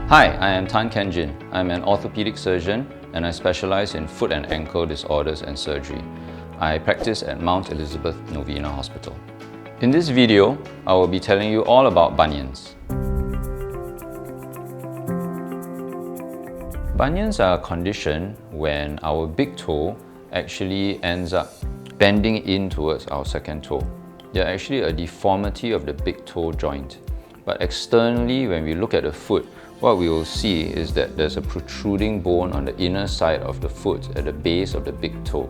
Hi, I am Tan Ken Jin. I'm an orthopedic surgeon and I specialize in foot and ankle disorders and surgery. I practice at Mount Elizabeth Novena Hospital. In this video, I will be telling you all about bunions. Bunions are a condition when our big toe actually ends up bending in towards our second toe. They're actually a deformity of the big toe joint. But externally, when we look at the foot, what we will see is that there's a protruding bone on the inner side of the foot at the base of the big toe.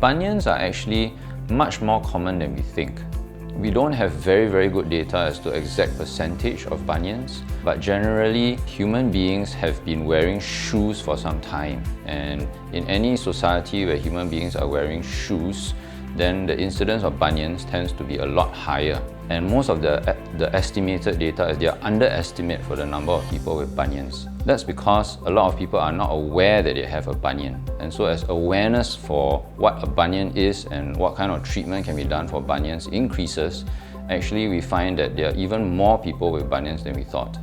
Bunions are actually much more common than we think. We don't have very good data as to exact percentage of bunions, but generally human beings have been wearing shoes for some time, and in any society where human beings are wearing shoes, then the incidence of bunions tends to be a lot higher. And most of the estimated data is they are underestimate for the number of people with bunions. That's because a lot of people are not aware that they have a bunion. And so as awareness for what a bunion is and what kind of treatment can be done for bunions increases, actually we find that there are even more people with bunions than we thought.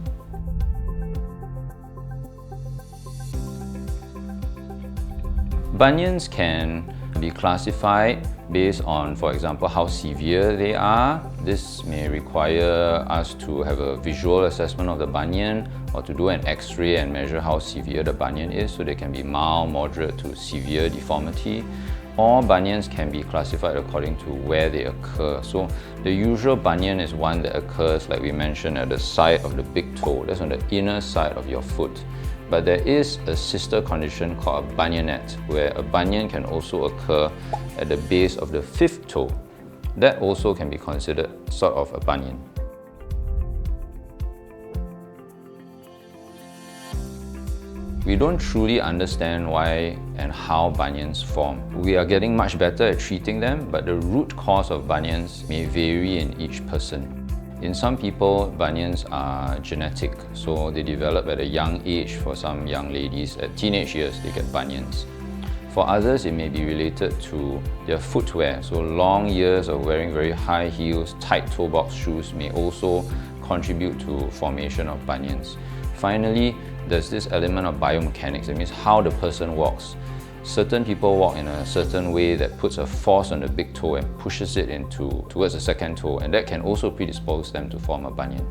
Bunions can be classified based on, for example, how severe they are. This may require us to have a visual assessment of the bunion or to do an X-ray and measure how severe the bunion is, so they can be mild, moderate to severe deformity. Or bunions can be classified according to where they occur. So the usual bunion is one that occurs, like we mentioned, at the side of the big toe. That's on the inner side of your foot. But there is a sister condition called a bunionette, where a bunion can also occur at the base of the fifth toe. That also can be considered sort of a bunion. We don't truly understand why and how bunions form. We are getting much better at treating them, but the root cause of bunions may vary in each person. In some people, bunions are genetic, so they develop at a young age. For some young ladies, at teenage years, they get bunions. For others, it may be related to their footwear, so long years of wearing very high heels, tight toe box shoes may also contribute to formation of bunions. Finally, there's this element of biomechanics, that means how the person walks. Certain people walk in a certain way that puts a force on the big toe and pushes it towards the second toe, and that can also predispose them to form a bunion.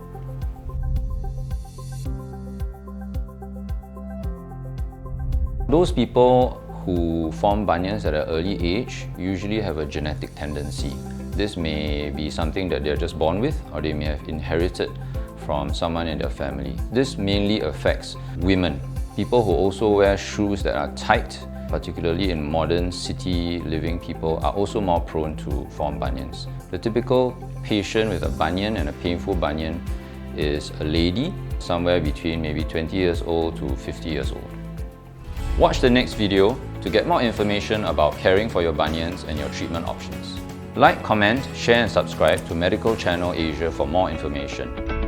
Those people who form bunions at an early age usually have a genetic tendency. This may be something that they're just born with, or they may have inherited from someone in their family. This mainly affects women. People who also wear shoes that are tight, particularly in modern city living people, are also more prone to form bunions. The typical patient with a bunion and a painful bunion is a lady, somewhere between maybe 20 years old to 50 years old. Watch the next video to get more information about caring for your bunions and your treatment options. Like, comment, share and subscribe to Medical Channel Asia for more information.